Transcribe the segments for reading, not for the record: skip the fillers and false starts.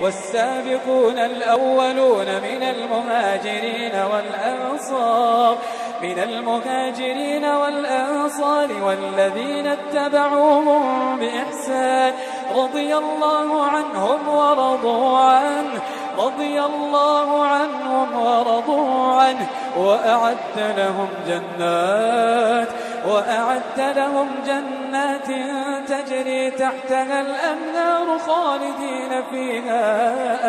والسابقون الأولون من المهاجرين والأنصار والذين اتبعوهم بإحسان رضي الله عنهم ورضوا عنه وأعد لهم جنات تجري تحتها الأنهار خالدين فيها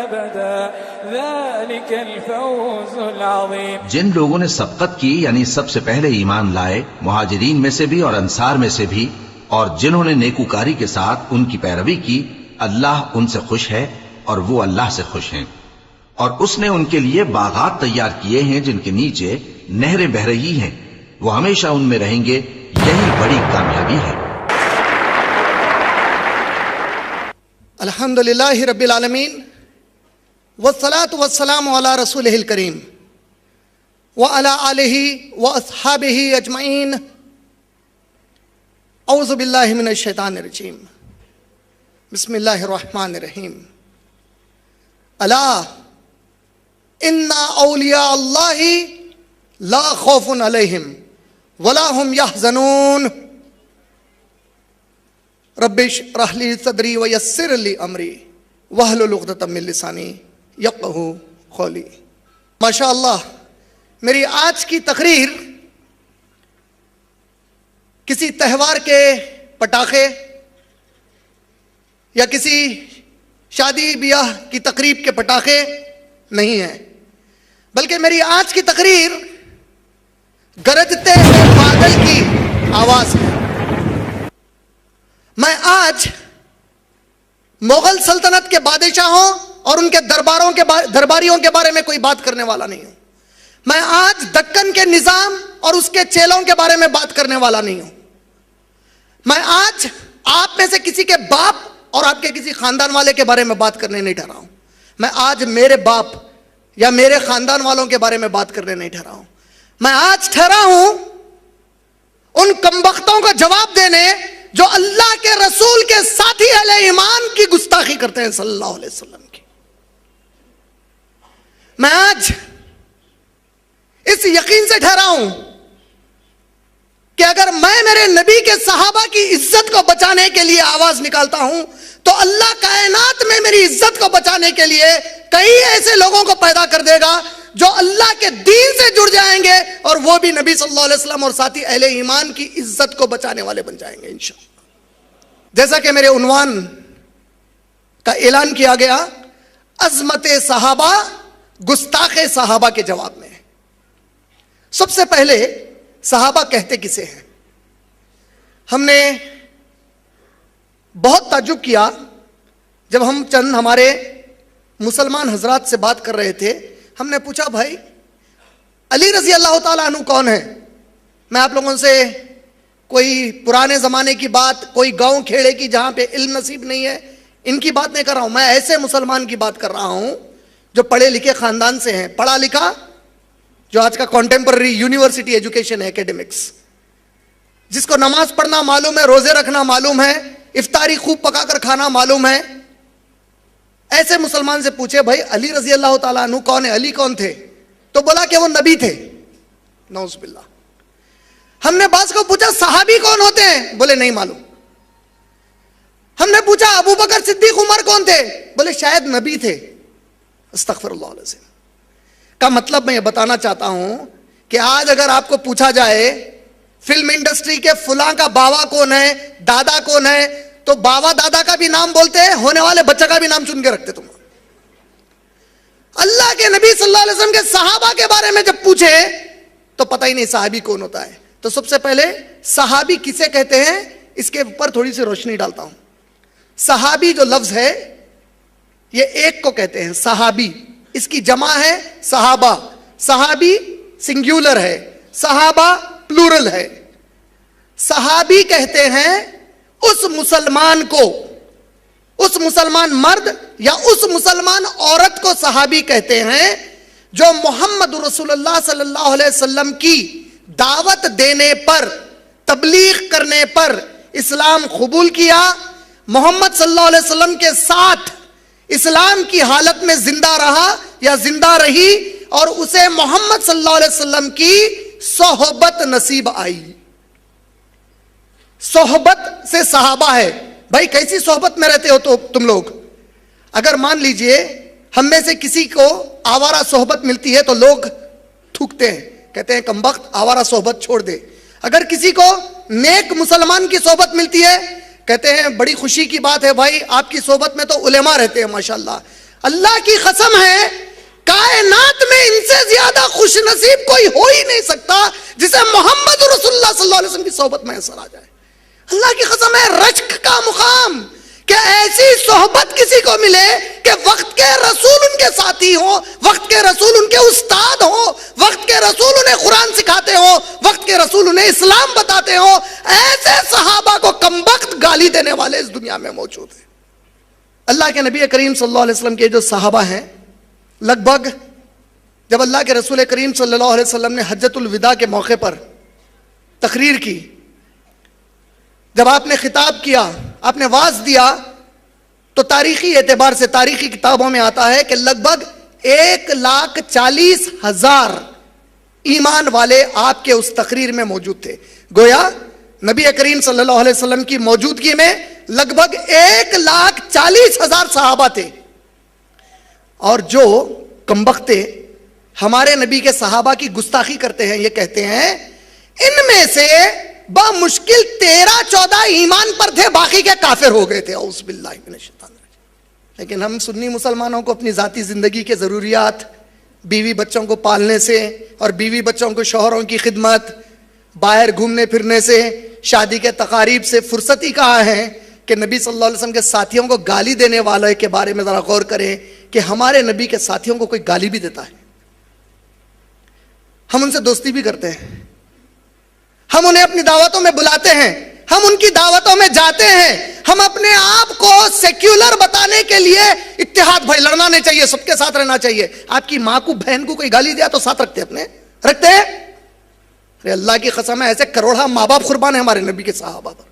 أبدا ذلك الفوز العظيم. جن لوگوں نے سبقت کی یعنی سب سے پہلے ایمان لائے مہاجرین میں سے بھی اور انصار میں سے بھی، اور جنہوں نے نیکوکاری کے ساتھ ان کی پیروی کی، اللہ ان سے خوش ہے اور وہ اللہ سے خوش ہیں. اور اس نے ان کے لیے باغات تیار کیے ہیں جن کے نیچے نہریں بہ رہی ہیں، وہ ہمیشہ ان میں رہیں گے، یہی بڑی کامیابی ہے. الحمدللہ رب العالمین والصلاة والسلام علی رسولہ الکریم وعلی آلہ واصحابہ اجمعین. اعوذ باللہ من الشیطان الرجیم. بسم اللہ الرحمن الرحیم. الا ان اولیاء اللہ لا خوف علیہم ولا هم يحزنون. رب اشرح لي صدری ویسر لي امری واحلل عقدۃ من لسانی یفقہوا قولی. ماشاء اللہ، میری آج کی تقریر کسی تہوار کے پٹاخے یا کسی شادی بیاہ کی تقریب کے پٹاخے نہیں ہیں، بلکہ میری آج کی تقریر گرجتے ہوئے بادل کی آواز ہے. میں آج مغل سلطنت کے بادشاہوں اور ان کے درباریوں کے بارے میں کوئی بات کرنے والا نہیں ہوں. میں آج دکن کے نظام اور اس کے چیلوں کے بارے میں بات کرنے والا نہیں ہوں. میں آج آپ میں سے کسی کے باپ اور آپ کے کسی خاندان والے کے بارے میں بات کرنے نہیں ٹھہرا ہوں. میں آج میرے باپ یا میرے خاندان والوں کے بارے میں بات کرنے نہیں ٹھہرا ہوں. میں آج ٹھہرا ہوں ان کمبختوں کا جواب دینے جو اللہ کے رسول کے ساتھی اہل ایمان کی گستاخی کرتے ہیں صلی اللہ علیہ وسلم کی. میں آج اس یقین سے ٹھہرا ہوں کہ اگر میں میرے نبی کے صحابہ کی عزت کو بچانے کے لیے آواز نکالتا ہوں تو اللہ کائنات میں میری عزت کو بچانے کے لیے کئی ایسے لوگوں کو پیدا کر دے گا جو اللہ کے دین سے جڑ جائیں گے اور وہ بھی نبی صلی اللہ علیہ وسلم اور ساتھی اہل ایمان کی عزت کو بچانے والے بن جائیں گے انشاءاللہ. جیسا کہ میرے عنوان کا اعلان کیا گیا، عظمت صحابہ گستاخ صحابہ کے جواب میں. سب سے پہلے صحابہ کہتے کسے ہیں؟ ہم نے بہت تعجب کیا جب ہم چند ہمارے مسلمان حضرات سے بات کر رہے تھے. ہم نے پوچھا بھائی علی رضی اللہ تعالیٰ عنہ کون ہے؟ میں آپ لوگوں سے کوئی پرانے زمانے کی بات، کوئی گاؤں کھیڑے کی جہاں پہ علم نصیب نہیں ہے، ان کی بات نہیں کر رہا ہوں. میں ایسے مسلمان کی بات کر رہا ہوں جو پڑھے لکھے خاندان سے ہیں، پڑھا لکھا، جو آج کا کانٹمپرری یونیورسٹی ایجوکیشن ہے، ایکیڈمکس، جس کو نماز پڑھنا معلوم ہے، روزے رکھنا معلوم ہے، افطاری خوب پکا کر کھانا معلوم ہے. ایسے مسلمان سے پوچھے بھائی علی رضی اللہ تعالیٰ عنہ کون ہے، علی کون تھے؟ تو بولا کہ وہ نبی تھے. نعوذ باللہ. ہم نے بعض کو پوچھا صحابی کون ہوتے ہیں؟ بولے نہیں معلوم. ہم نے پوچھا ابو بکر صدیق عمر کون تھے؟ بولے شاید نبی تھے. استغفر اللہ علیہ وسلم. کا مطلب میں یہ بتانا چاہتا ہوں کہ آج اگر آپ کو پوچھا جائے فلم انڈسٹری کے فلاں کا باوا کون ہے، دادا کون ہے، تو باوا دادا کا بھی نام بولتے ہیں، ہونے والے بچہ کا بھی نام چن کے رکھتے. تم اللہ کے نبی صلی اللہ علیہ وسلم کے صحابہ کے بارے میں جب پوچھے تو پتہ ہی نہیں صحابی کون ہوتا ہے. تو سب سے پہلے صحابی کسے کہتے ہیں اس کے اوپر تھوڑی سی روشنی ڈالتا ہوں. صحابی جو لفظ ہے یہ ایک کو کہتے ہیں صحابی، اس کی جمع ہے صحابہ. صحابی سنگیولر ہے، صحابہ پلورل ہے. صحابی کہتے ہیں اس مسلمان کو، اس مسلمان مرد یا اس مسلمان عورت کو صحابی کہتے ہیں جو محمد رسول اللہ صلی اللہ علیہ وسلم کی دعوت دینے پر، تبلیغ کرنے پر اسلام قبول کیا، محمد صلی اللہ علیہ وسلم کے ساتھ اسلام کی حالت میں زندہ رہا یا زندہ رہی اور اسے محمد صلی اللہ علیہ وسلم کی صحبت نصیب آئی. صحبت سے صحابہ ہے. بھائی کیسی صحبت میں رہتے ہو تو تم لوگ؟ اگر مان لیجئے ہم میں سے کسی کو آوارہ صحبت ملتی ہے تو لوگ تھوکتے ہیں, کہتے ہیں کمبخت آوارہ صحبت چھوڑ دے. اگر کسی کو نیک مسلمان کی صحبت ملتی ہے کہتے ہیں بڑی خوشی کی بات ہے بھائی, آپ کی صحبت میں تو علماء رہتے ہیں ماشاءاللہ. اللہ کی قسم ہے کائنات میں ان سے زیادہ خوش نصیب کوئی ہو ہی نہیں سکتا جسے محمد رسول اللہ صلی اللہ علیہ وسلم کی صحبت میں اثر آ جائے. اللہ کی قسم ہے رشک کا مقام کہ ایسی صحبت کسی کو ملے کہ وقت کے رسول ان کے ساتھی ہوں, وقت کے رسول ان کے استاد ہوں, وقت کے رسول انہیں قرآن سکھاتے ہوں, وقت کے رسول انہیں اسلام بتاتے ہوں. ایسے صحابہ کو کمبخت گالی دینے والے اس دنیا میں موجود ہیں. اللہ کے نبی کریم صلی اللہ علیہ وسلم کے جو صحابہ ہیں, لگ بھگ جب اللہ کے رسول کریم صلی اللہ علیہ وسلم نے حجۃ الوداع کے موقع پر تقریر کی, جب آپ نے خطاب کیا, آپ نے واعظ دیا, تو تاریخی اعتبار سے تاریخی کتابوں میں آتا ہے کہ لگ بھگ 1,40,000 ایمان والے آپ کے اس تقریر میں موجود تھے. گویا نبی کریم صلی اللہ علیہ وسلم کی موجودگی میں لگ بھگ 1,40,000 صحابہ تھے. اور جو کمبختے ہمارے نبی کے صحابہ کی گستاخی کرتے ہیں, یہ کہتے ہیں ان میں سے بمشکل 13-14 ایمان پر تھے, باقی کے کافر ہو گئے تھے. اعوذ باللہ من الشیطان الرجیم. لیکن ہم سنی مسلمانوں کو اپنی ذاتی زندگی کے ضروریات, بیوی بچوں کو پالنے سے اور بیوی بچوں کو شوہروں کی خدمت, باہر گھومنے پھرنے سے, شادی کے تقاریب سے فرصت ہی کہاں ہے کہ نبی صلی اللہ علیہ وسلم کے ساتھیوں کو گالی دینے والے کے بارے میں ذرا غور کریں کہ ہمارے نبی کے ساتھیوں کو کوئی گالی بھی دیتا ہے؟ ہم ان سے دوستی بھی کرتے ہیں, ہم انہیں اپنی دعوتوں میں بلاتے ہیں, ہم ان کی دعوتوں میں جاتے ہیں. ہم اپنے آپ کو سیکولر بتانے کے لیے اتحاد, بھائی لڑنا نہیں چاہیے, سب کے ساتھ رہنا چاہیے. آپ کی ماں کو بہن کو کوئی گالی دیا تو ساتھ رکھتے اپنے رکھتے ہیں؟ ارے اللہ کی قسم ہے ایسے کروڑا ماں باپ قربان ہے ہمارے نبی کے صحابہ پر.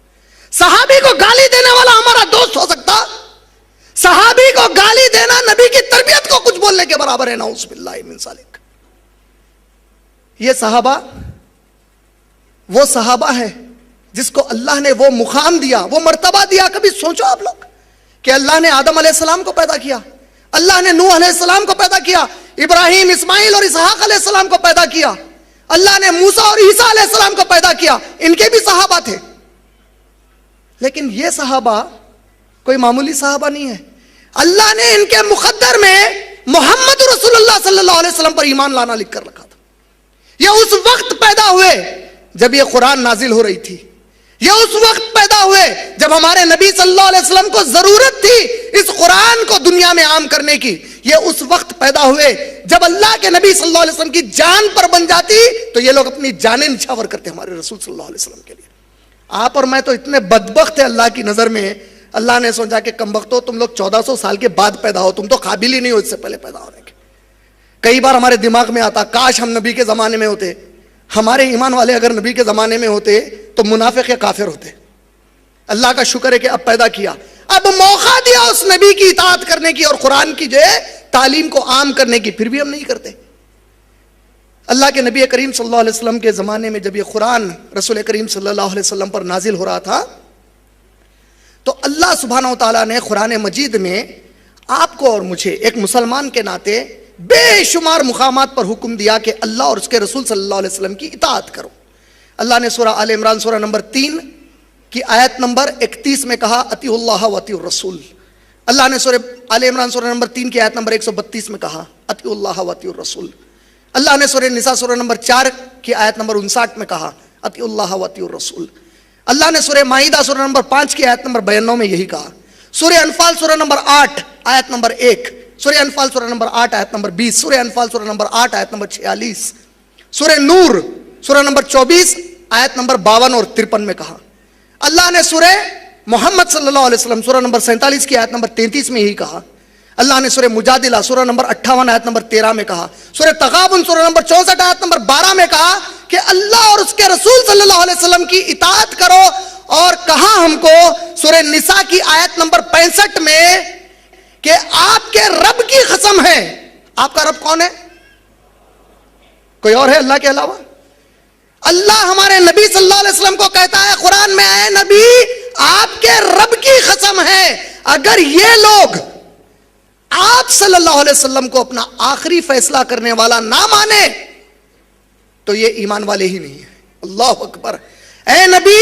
صحابی کو گالی دینے والا ہمارا دوست ہو سکتا؟ صحابی کو گالی دینا نبی کی تربیت کو کچھ بولنے کے برابر ہے. نعوذ باللہ من ذالک. یہ صحابہ وہ صحابہ ہے جس کو اللہ نے وہ مقام دیا, وہ مرتبہ دیا. کبھی سوچو آپ لوگ کہ اللہ نے آدم علیہ السلام کو پیدا کیا, اللہ نے نوح علیہ السلام کو پیدا کیا, ابراہیم, اسماعیل اور اسحاق علیہ السلام کو پیدا کیا, اللہ نے موسیٰ اور عیسیٰ علیہ السلام کو پیدا کیا. ان کے بھی صحابہ تھے, لیکن یہ صحابہ کوئی معمولی صحابہ نہیں ہے. اللہ نے ان کے مقدر میں محمد رسول اللہ صلی اللہ علیہ وسلم پر ایمان لانا لکھ کر رکھا تھا. یہ اس وقت پیدا ہوئے جب یہ قرآن نازل ہو رہی تھی, یہ اس وقت پیدا ہوئے جب ہمارے نبی صلی اللہ علیہ وسلم کو ضرورت تھی اس قرآن کو دنیا میں عام کرنے کی. یہ اس وقت پیدا ہوئے جب اللہ کے نبی صلی اللہ علیہ وسلم کی جان پر بن جاتی تو یہ لوگ اپنی جانیں نچھاور کرتے ہمارے رسول صلی اللہ علیہ وسلم کے لیے. آپ اور میں تو اتنے بدبخت ہیں اللہ کی نظر میں, اللہ نے سوچا کہ کمبختو تم لوگ 1400 سال کے بعد پیدا ہو, تم تو قابل ہی نہیں ہو اس سے پہلے پیدا ہونے کے. کئی بار ہمارے دماغ میں آتا کاش ہم نبی کے زمانے میں ہوتے, ہمارے ایمان والے اگر نبی کے زمانے میں ہوتے تو منافق یا کافر ہوتے. اللہ کا شکر ہے کہ اب پیدا کیا, اب موقع دیا اس نبی کی اطاعت کرنے کی اور قرآن کی جو ہے تعلیم کو عام کرنے کی, پھر بھی ہم نہیں کرتے. اللہ کے نبی کریم صلی اللہ علیہ وسلم کے زمانے میں جب یہ قرآن رسول کریم صلی اللہ علیہ وسلم پر نازل ہو رہا تھا تو اللہ سبحانہ و تعالیٰ نے قرآن مجید میں آپ کو اور مجھے ایک مسلمان کے ناطے بے شمار مقامات پر حکم دیا کہ اللہ اور اس کے رسول صلی اللہ علیہ وسلم کی اطاعت کرو. اللہ نے سورہ آل عمران سورہ نمبر 3 کی آیت نمبر 31 میں کہا اطیعوا اللہ و اطیعوا الرسول. اللہ نے سورہ آل عمران سورہ نمبر 3 کی آیت نمبر 132 میں کہا اطیعوا اللہ و اطیعوا الرسول. اللہ نے سورہ نساء سورہ نمبر 4 کی آیت نمبر 59 میں کہا اطیعوا اللہ و اطیعوا الرسول. اللہ نے سورہ مائدہ سورہ نمبر 5 کی آیت نمبر 92 میں یہی کہا. سورہ انفال سورہ نمبر 8 آیت نمبر 1, سورہ انفال سورہ نمبر 8 آیت نمبر 20, سورہ انفال سورہ نمبر 8 آیت نمبر 46, سورہ نور سورہ نمبر 24 آیت نمبر 52 اور 53 میں کہا. اللہ نے سورہ محمد صلی اللہ علیہ وسلم سورہ نمبر 47 کی آیت نمبر 33 میں یہی کہا. اللہ نے سورہ مجادلہ سورہ نمبر 58 آیت نمبر 13 میں کہا. سورہ تغابن سورہ نمبر 64 آیت نمبر 12 میں کہا کہ اللہ اور اس کے رسول صلی اللہ علیہ وسلم کی اطاعت کرو. اور کہا ہم کو سورہ نساء کی آیت نمبر 65 میں کہ آپ کے رب کی قسم ہے. آپ کا رب کون ہے؟ کوئی اور ہے اللہ کے علاوہ؟ اللہ ہمارے نبی صلی اللہ علیہ وسلم کو کہتا ہے قرآن میں، اے نبی آپ کے رب کی قسم ہے اگر یہ لوگ آپ صلی اللہ علیہ وسلم کو اپنا آخری فیصلہ کرنے والا نہ مانے تو یہ ایمان والے ہی نہیں ہیں. اللہ اکبر. اے نبی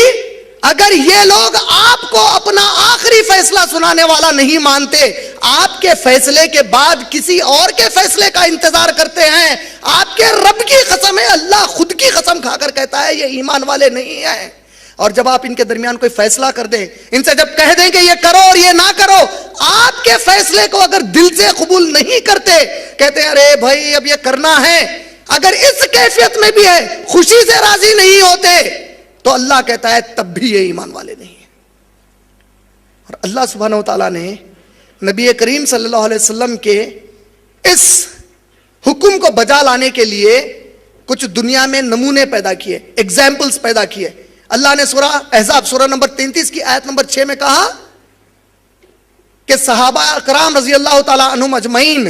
اگر یہ لوگ آپ کو اپنا آخری فیصلہ سنانے والا نہیں مانتے، آپ کے فیصلے کے بعد کسی اور کے فیصلے کا انتظار کرتے ہیں، آپ کے رب کی قسم ہے، اللہ خود کی قسم کھا کر کہتا ہے یہ ایمان والے نہیں ہیں. اور جب آپ ان کے درمیان کوئی فیصلہ کر دیں، ان سے جب کہہ دیں کہ یہ کرو اور یہ نہ کرو، آپ کے فیصلے کو اگر دل سے قبول نہیں کرتے، کہتے ہیں ارے بھائی اب یہ کرنا ہے، اگر اس کیفیت میں بھی ہے خوشی سے راضی نہیں ہوتے، تو اللہ کہتا ہے تب بھی یہ ایمان والے نہیں ہیں. اور اللہ سبحانہ وتعالیٰ نے نبی کریم صلی اللہ علیہ وسلم کے اس حکم کو بجا لانے کے لیے کچھ دنیا میں نمونے پیدا کیے، ایگزامپلز پیدا کیے. اللہ نے سورہ احزاب سورہ نمبر 33 کی آیت نمبر 6 میں کہا کہ صحابہ کرام رضی اللہ تعالیٰ عنہم اجمعین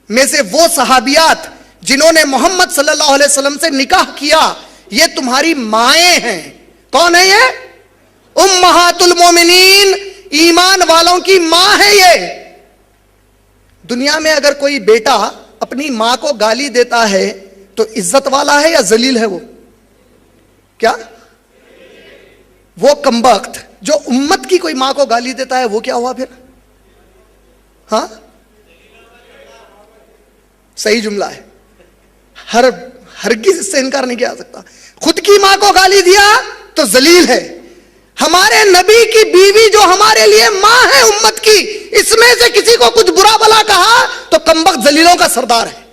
میں سے وہ صحابیات جنہوں نے محمد صلی اللہ علیہ وسلم سے نکاح کیا یہ تمہاری مائیں ہیں. کون ہے یہ؟ امہات المومنین، ایمان والوں کی ماں ہے. یہ دنیا میں اگر کوئی بیٹا اپنی ماں کو گالی دیتا ہے تو عزت والا ہے یا ذلیل ہے؟ وہ کیا؟ وہ کمبخت جو امت کی کوئی ماں کو گالی دیتا ہے وہ کیا ہوا پھر؟ ہاں صحیح جملہ ہے، ہرگز اس سے انکار نہیں کیا جا سکتا. خود کی ماں کو گالی دیا تو ذلیل ہے. ہمارے نبی کی بیوی جو ہمارے لیے ماں ہے امت کی، اس میں سے کسی کو کچھ برا بلا کہا تو کمبخت ذلیلوں کا سردار ہے.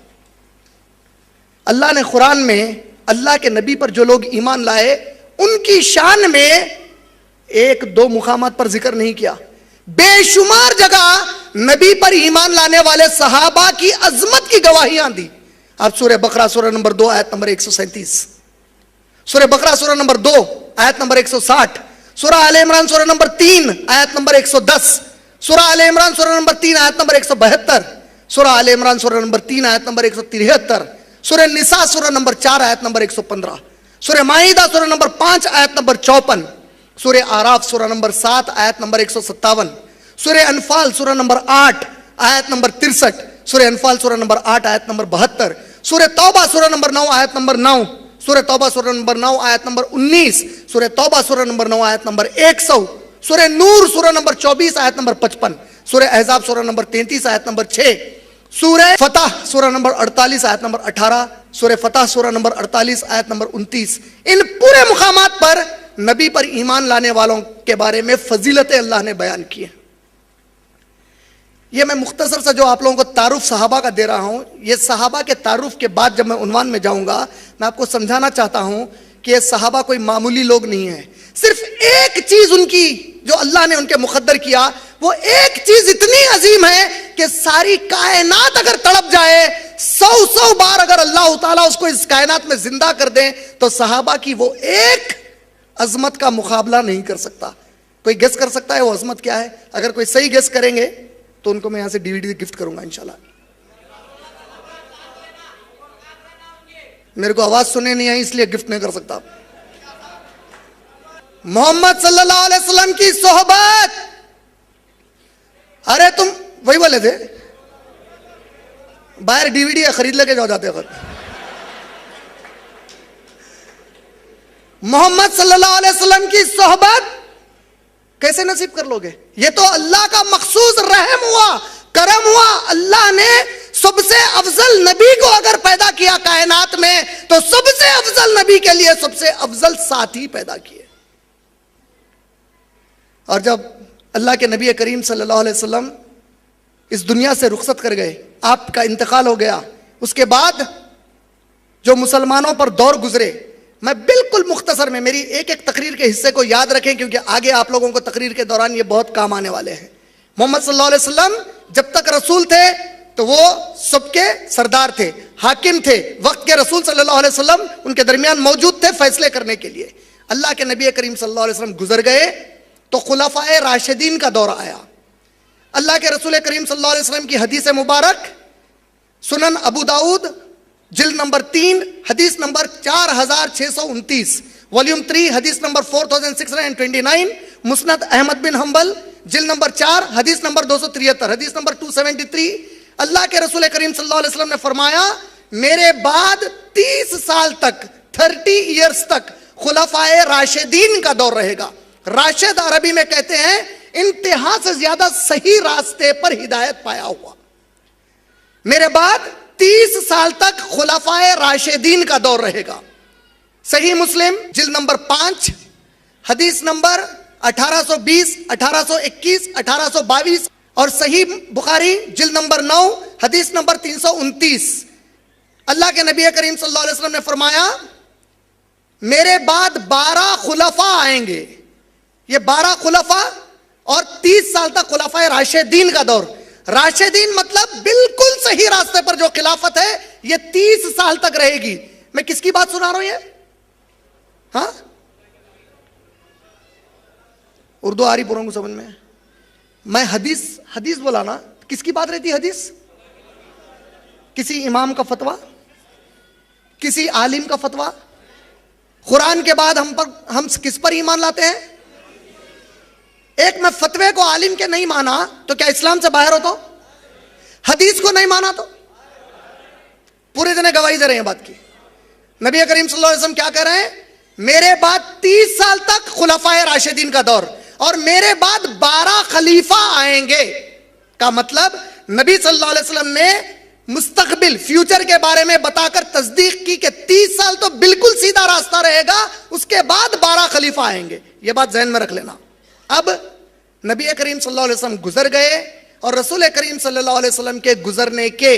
اللہ نے قرآن میں اللہ کے نبی پر جو لوگ ایمان لائے ان کی شان میں ایک دو مقامات پر ذکر نہیں کیا، بے شمار جگہ نبی پر ایمان لانے والے صحابہ کی عظمت کی گواہیاں دی. آپ سورہ بقرہ سورہ نمبر 2 آیت نمبر 137، سورہ بقرہ سورہ نمبر 2 آیت نمبر 160، سورہ آل عمران سورہ نمبر 3 آیت نمبر 110، سورہ آل عمران سورہ نمبر 3 آیت نمبر 172، سورہ آل عمران سورہ نمبر 3 آیت نمبر 173، سورہ نساء سورہ نمبر 4 آیت نمبر 115، سورہ مائدہ سورہ نمبر 5 آیت نمبر 54، سورہ آراف سورہ نمبر 7 آیت نمبر 157، سورہ انفال سورہ نمبر 8 آیت نمبر 63، سورہ انفال سورہ نمبر 8 آیت نمبر 72، سورہ توبہ سورہ نمبر 9 آیت نمبر 9، سورہ توبہ سورہ نمبر 9 آیت نمبر 19، سورہ توبہ سورہ نمبر 9 آیت نمبر 100، سورہ نور سورہ نمبر 24 آیت نمبر 55، سورہ احزاب سورہ نمبر 33 آیت نمبر 6، سورہ فتح سورہ نمبر 48 آیت نمبر 18، سورہ فتح سورہ نمبر 48 آیت نمبر 29. ان پورے مقامات پر نبی پر ایمان لانے والوں کے بارے میں فضیلتیں اللہ نے بیان کی ہیں. یہ میں مختصر سا جو آپ لوگوں کو تعارف صحابہ کا دے رہا ہوں، یہ صحابہ کے تعارف کے بعد جب میں عنوان میں جاؤں گا میں آپ کو سمجھانا چاہتا ہوں کہ یہ صحابہ کوئی معمولی لوگ نہیں ہیں. صرف ایک چیز ان کی جو اللہ نے ان کے مقدر کیا، وہ ایک چیز اتنی عظیم ہے کہ ساری کائنات اگر تڑپ جائے، 100 بار اگر اللہ تعالیٰ اس کو اس کائنات میں زندہ کر دیں تو صحابہ کی وہ ایک عظمت کا مقابلہ نہیں کر سکتا. کوئی گیس کر سکتا ہے وہ عظمت کیا ہے؟ اگر کوئی صحیح گیس کریں گے تو ان کو میں یہاں سے DVD گفٹ کروں گا انشاءاللہ. میرے کو آواز سننے نہیں آئی اس لیے گفٹ نہیں کر سکتا. محمد صلی اللہ علیہ وسلم کی صحبت، ارے تم وہی والے تھے باہر DVD خرید لے کے جاتے ہیں. محمد صلی اللہ علیہ وسلم کی صحبت کیسے نصیب کر لو گے؟ یہ تو اللہ کا مخصوص رحم ہوا، کرم ہوا. اللہ نے سب سے افضل نبی کو اگر پیدا کیا کائنات میں تو سب سے افضل نبی کے لیے سب سے افضل ساتھی پیدا کیے. اور جب اللہ کے نبی کریم صلی اللہ علیہ وسلم اس دنیا سے رخصت کر گئے، آپ کا انتقال ہو گیا، اس کے بعد جو مسلمانوں پر دور گزرے، میں بالکل مختصر میں میری ایک ایک تقریر کے حصے کو یاد رکھیں کیونکہ آگے آپ لوگوں کو تقریر کے دوران یہ بہت کام آنے والے ہیں. محمد صلی اللہ علیہ وسلم جب تک رسول تھے تو وہ سب کے سردار تھے، حاکم تھے. وقت کے رسول صلی اللہ علیہ وسلم ان کے درمیان موجود تھے فیصلے کرنے کے لیے. اللہ کے نبی کریم صلی اللہ علیہ وسلم گزر گئے تو خلفائے راشدین کا دور آیا. اللہ کے رسول کریم صلی اللہ علیہ وسلم کی حدیث مبارک سنن ابو داؤد جلد نمبر 3 حدیث نمبر 4629، والیوم 3 حدیث نمبر 4629، مسند احمد بن حنبل جلد نمبر 4 حدیث نمبر 273، حدیث نمبر 273، اللہ کے رسول کریم صلی اللہ علیہ وسلم نے فرمایا میرے بعد 30 سال تک 30 ایئرز تک خلفائے راشدین کا دور رہے گا۔ راشد عربی میں کہتے ہیں انتہا سے زیادہ صحیح راستے پر ہدایت پایا ہوا۔ میرے بعد 30 سال تک خلفائے راشدین کا دور رہے گا۔ صحیح مسلم جلد نمبر 5 حدیث نمبر 1820، 1821، 1822 اور صحیح بخاری جلد نمبر 9 حدیث نمبر 329، اللہ کے نبی کریم صلی اللہ علیہ وسلم نے فرمایا میرے بعد 12 خلفاء آئیں گے۔ یہ 12 خلفاء اور 30 سال تک خلفائے راشدین کا دور۔ راشدین مطلب بالکل صحیح راستے پر جو خلافت ہے یہ 30 سال تک رہے گی۔ میں کس کی بات سنا رہا ہوں یہ؟ ہاں اردو آ رہی پوروں کو سمجھ میں حدیث بولا نا، کس کی بات رہتی حدیث؟ کسی امام کا فتویٰ، کسی عالم کا فتویٰ؟ قرآن کے بعد ہم کس پر ایمان لاتے ہیں؟ ایک میں فتوے کو عالم کے نہیں مانا تو کیا اسلام سے باہر ہو؟ تو حدیث کو نہیں مانا تو پورے جنے گواہی دے رہے ہیں بات کی۔ نبی کریم صلی اللہ علیہ وسلم کیا کہہ رہے ہیں؟ میرے بعد 30 سال تک خلفائے راشدین کا دور اور میرے بعد 12 خلیفہ آئیں گے کا مطلب نبی صلی اللہ علیہ وسلم نے مستقبل فیوچر کے بارے میں بتا کر تصدیق کی کہ 30 سال تو بالکل سیدھا راستہ رہے گا، اس کے بعد 12 خلیفہ آئیں گے۔ یہ بات ذہن میں رکھ لینا۔ اب نبی کریم صلی اللہ علیہ وسلم گزر گئے اور رسول کریم صلی اللہ علیہ وسلم کے گزرنے کے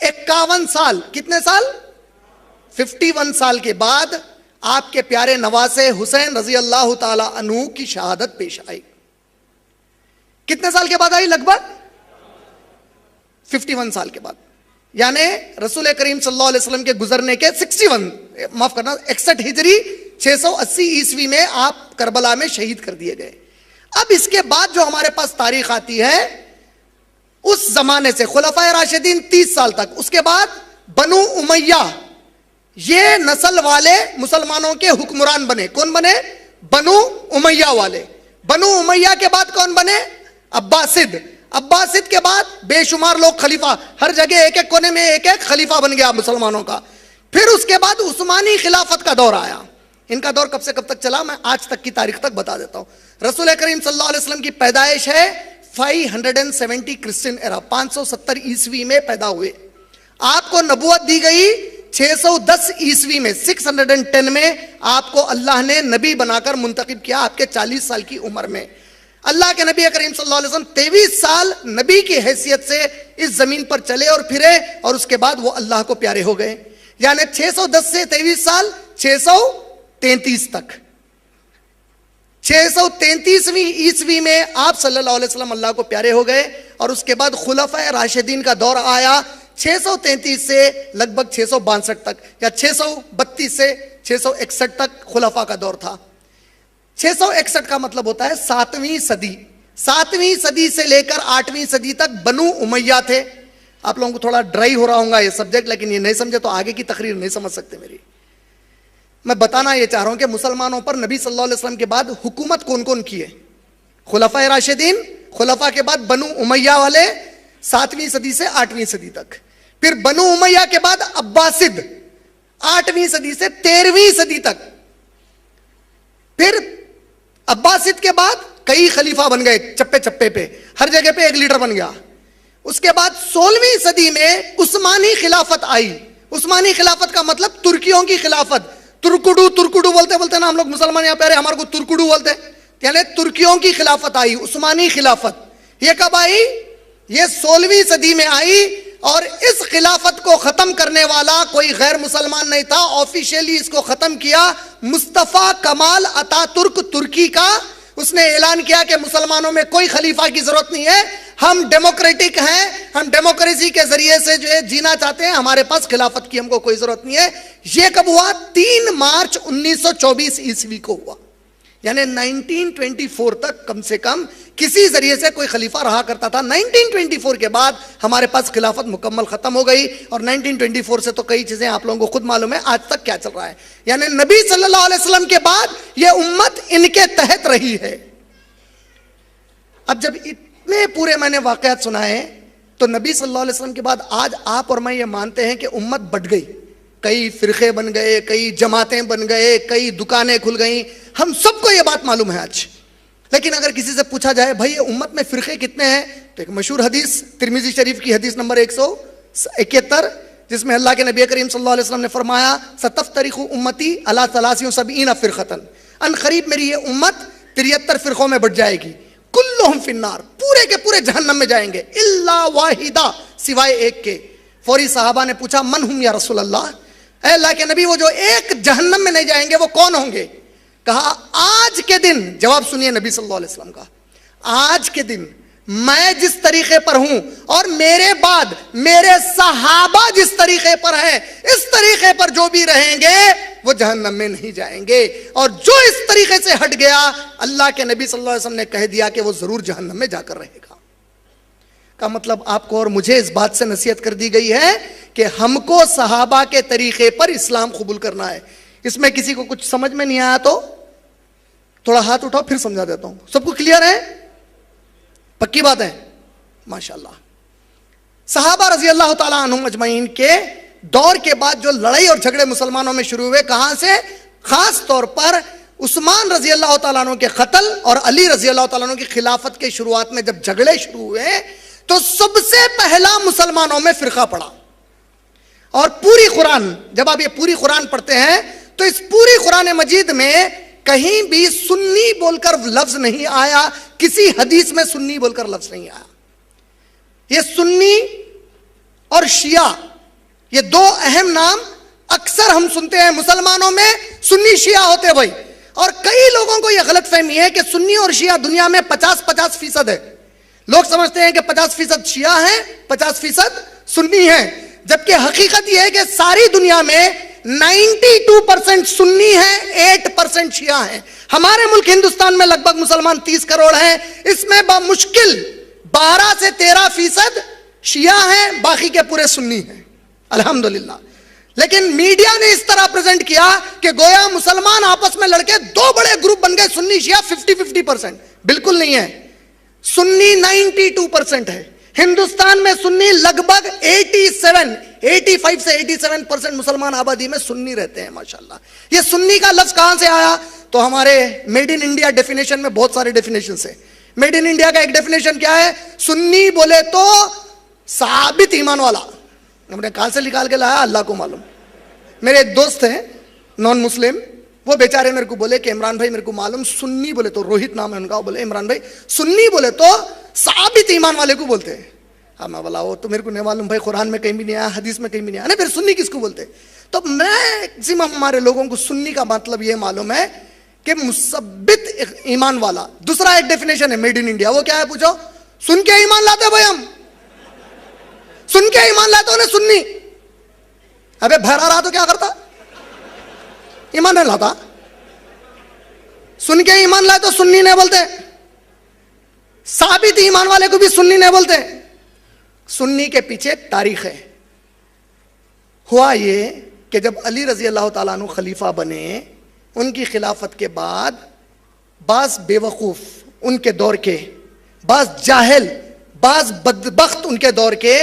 51 سال، کتنے سال؟ 51 سال کے بعد آپ کے پیارے نواسے حسین رضی اللہ تعالی عنہ کی شہادت پیش آئی۔ کتنے سال کے بعد آئی؟ لگ بھگ 51 سال کے بعد، یعنی رسول کریم صلی اللہ علیہ وسلم کے گزرنے کے 61 ہجری 680 عیسوی میں آپ کربلا میں شہید کر دیے گئے۔ اب اس کے بعد جو ہمارے پاس تاریخ آتی ہے اس زمانے سے خلفائے راشدین 30 سال تک، اس کے بعد بنو امیہ یہ نسل والے مسلمانوں کے حکمران بنے۔ کون بنے؟ بنو امیہ والے۔ بنو امیہ کے بعد کون بنے؟ عباسد۔ عباسد کے بعد بے شمار لوگ خلیفہ، ہر جگہ ایک ایک کونے میں ایک ایک خلیفہ بن گیا مسلمانوں کا۔ پھر اس کے بعد عثمانی خلافت کا دور آیا۔ ان کا دور کب سے کب تک چلا میں آج تک کی تاریخ تک بتا دیتا ہوں۔ رسول کریم صلی اللہ علیہ وسلم کی پیدائش ہے 570 کرسچن ایرا، 570 عیسوی میں پیدا ہوئے۔ آپ کو نبوت دی گئی 610 عیسوی میں، 610 میں آپ کو اللہ نے نبی بنا کر منتخب کیا آپ کے 40 سال کی عمر میں۔ اللہ کے نبی کریم صلی اللہ علیہ وسلم 23 سال نبی کی حیثیت سے اس زمین پر چلے اور پھرے اور اس کے بعد وہ اللہ کو پیارے ہو گئے، یعنی 610 سے 23 سال 633 تک۔ 633ویں عیسوی میں آپ صلی اللہ علیہ وسلم اللہ کو پیارے ہو گئے اور اس کے بعد خلفائے راشدین کا دور آیا 633 سے لگ بھگ 662 تک، یا 632 سے 661 تک خلفاء کا دور تھا۔ 661 کا مطلب ہوتا ہے 7ویں صدی۔ 7ویں صدی سے لے کر 8ویں صدی تک بنو امیہ تھے۔ آپ لوگوں کو تھوڑا ڈرائی ہو رہا ہوں گا یہ سبجیکٹ، لیکن یہ نہیں سمجھے تو آگے کی تقریر نہیں سمجھ سکتے میری۔ میں بتانا یہ چاہ رہا ہوں کہ مسلمانوں پر نبی صلی اللہ علیہ وسلم کے بعد حکومت کون کون کی ہے؟ خلفائے راشدین، خلفاء کے بعد بنو امیہ والے 7ویں صدی سے 8ویں صدی تک، پھر بنو امیہ کے بعد عباسد 8ویں صدی سے 13ویں صدی تک، پھر عباسد کے بعد کئی خلیفہ بن گئے چپے چپے پہ، ہر جگہ پہ ایک لیڈر بن گیا۔ اس کے بعد 16ویں صدی میں عثمانی خلافت آئی۔ عثمانی خلافت کا مطلب ترکیوں کی خلافت، ترکڑو بولتے نا ہم لوگ مسلمان یہاں پہ ہمارے کو ترکڑو بولتے، یعنی ترکیوں کی خلافت آئی، عثمانی خلافت۔ یہ کب آئی؟ یہ 16ویں صدی میں آئی، اور اس خلافت کو ختم کرنے والا کوئی غیر مسلمان نہیں تھا۔ آفیشیلی اس کو ختم کیا مصطفیٰ کمال اتا ترک ترکی کا۔ اس نے اعلان کیا کہ مسلمانوں میں کوئی خلیفہ کی ضرورت نہیں ہے، ہم ڈیموکریٹک ہیں، ہم ڈیموکریسی کے ذریعے سے جو ہے جینا چاہتے ہیں، ہمارے پاس خلافت کی ہم کو کوئی ضرورت نہیں ہے۔ یہ کب ہوا؟ 3 مارچ 1924 عیسوی کو ہوا، یعنی 1924 تک کم سے کم کسی ذریعے سے کوئی خلیفہ رہا کرتا تھا. 1924 کے بعد ہمارے پاس خلافت مکمل ختم ہو گئی, اور 1924 سے تو کئی چیزیں آپ لوگوں کو خود معلوم ہے آج تک کیا چل رہا ہے. یعنی نبی صلی اللہ علیہ وسلم کے بعد یہ امت ان کے تحت رہی ہے. اب جب اتنے پورے میں نے واقعات سنائے تو نبی صلی اللہ علیہ وسلم کے بعد آج آپ اور میں یہ مانتے ہیں کہ امت بٹ گئی, کئی فرقے بن گئے, کئی جماعتیں بن گئے, کئی دکانیں کھل گئیں, ہم سب کو یہ بات معلوم ہے آج. لیکن اگر کسی سے پوچھا جائے بھائی یہ امت میں فرقے کتنے ہیں, تو ایک مشہور حدیث ترمذی شریف کی حدیث نمبر 171, جس میں اللہ کے نبی کریم صلی اللہ علیہ وسلم نے فرمایا ستفترق امتی علی 73 فرقۃ, ان قریب میری یہ امت 73 فرقوں میں بٹ جائے گی, کلہم فی النار, پورے کے پورے جہنم میں جائیں گے, الا واحدہ, سوائے ایک کے. فوری صحابہ نے پوچھا من ہم یا رسول اللہ, اے اللہ کے نبی وہ جو ایک جہنم میں نہیں جائیں گے وہ کون ہوں گے؟ کہا آج کے دن, جواب سنیے نبی صلی اللہ علیہ وسلم کا, آج کے دن میں جس طریقے پر ہوں اور میرے بعد میرے صحابہ جس طریقے پر ہیں, اس طریقے پر جو بھی رہیں گے وہ جہنم میں نہیں جائیں گے, اور جو اس طریقے سے ہٹ گیا اللہ کے نبی صلی اللہ علیہ وسلم نے کہہ دیا کہ وہ ضرور جہنم میں جا کر رہے گا. کا مطلب آپ کو اور مجھے اس بات سے نصیحت کر دی گئی ہے کہ ہم کو صحابہ کے طریقے پر اسلام قبول کرنا ہے. اس میں کسی کو کچھ سمجھ میں نہیں آیا تو تھوڑا ہاتھ اٹھاؤ, پھر سمجھا دیتا ہوں. سب کو کلیئر ہے؟ پکی بات ہے, ماشاءاللہ. صحابہ رضی اللہ تعالیٰ عنہم اجمعین کے دور کے بعد جو لڑائی اور جھگڑے مسلمانوں میں شروع ہوئے, کہاں سے؟ خاص طور پر عثمان رضی اللہ تعالیٰ عنہ کے قتل اور علی رضی اللہ تعالیٰ عنہ کی خلافت کے شروعات میں جب جھگڑے شروع ہوئے تو سب سے پہلا مسلمانوں میں فرقہ پڑا. اور پوری قرآن, جب آپ یہ پوری قرآن پڑھتے ہیں تو اس پوری قرآن مجید میں کہیں بھی سنی بول کر لفظ نہیں آیا, کسی حدیث میں سنی بول کر لفظ نہیں آیا. یہ سنی اور شیعہ یہ دو اہم نام اکثر ہم سنتے ہیں مسلمانوں میں, سنی شیعہ ہوتے بھائی. اور کئی لوگوں کو یہ غلط فہمی ہے کہ سنی اور شیعہ دنیا میں 50-50% ہے. لوگ سمجھتے ہیں کہ 50% شیعہ ہیں 50% سنی ہیں, جبکہ حقیقت یہ ہے کہ ساری دنیا میں 92% سنی ہیں, 8% شیعہ ہیں. ہمارے ملک ہندوستان میں لگ بھگ مسلمان 30 کروڑ ہیں, اس میں بمشکل 12 سے 13% شیعہ ہیں, باقی کے پورے سنی ہیں الحمدللہ. لیکن میڈیا نے اس طرح پریزنٹ کیا کہ گویا مسلمان آپس میں لڑکے دو بڑے گروپ بن گئے, سنی شیعہ 50-50%. بالکل نہیں ہے, سنی 92% ہے. ہندوستان میں سنی لگ بھگ 85 سے 87% مسلمان آبادی میں سنی رہتے ہیں ماشاءاللہ. یہ سنی کا لفظ کہاں سے آیا؟ تو ہمارے میڈ ان انڈیا ڈیفینیشن میں بہت سارے ڈیفینیشنز ہیں. میڈ ان انڈیا کا ایک ڈیفینیشن کیا ہے؟ سنی بولے تو ثابت ایمان والا. ہم نے کہاں سے نکال کے لایا اللہ کو معلوم. میرے ایک دوست ہیں نان مسلم, وہ بیچارے میرے کو بولے کہ عمران بھائی میرے کو معلوم سنی بولے تو, روہت نام ہے ان کا, وہ بولے عمران بھائی سنی بولے تو ثابت ایمان والے کو بولتے ہیں. ہاں میں بولا وہ تو میرے کو نہیں معلوم بھائی, قرآن میں کہیں بھی نہیں آیا, حدیث میں کہیں بھی نہیں آیا, پھر سنی کس کو بولتے؟ تو میکسیمم ہمارے لوگوں کو سنی کا مطلب یہ معلوم ہے کہ مثبت ایمان والا. دوسرا ایک ڈیفینیشن ہے میڈ ان انڈیا, وہ کیا ہے پوچھو؟ سن کے ایمان لاتے بھائی, ہم سن کے ایمان لاتے انہیں سنی. ابے بہرا رہا تو کیا کرتا؟ ایمان نہیں لاتا. سن کے ایمان لائے تو سنی نہیں بولتے, ثابت ایمان والے کو بھی سنی نہیں بولتے. سنی کے پیچھے ایک تاریخ ہے. ہوا یہ کہ جب علی رضی اللہ تعالیٰ عنہ خلیفہ بنے, ان کی خلافت کے بعد بعض بے وقوف ان کے دور کے, بعض جاہل, بعض بدبخت ان کے دور کے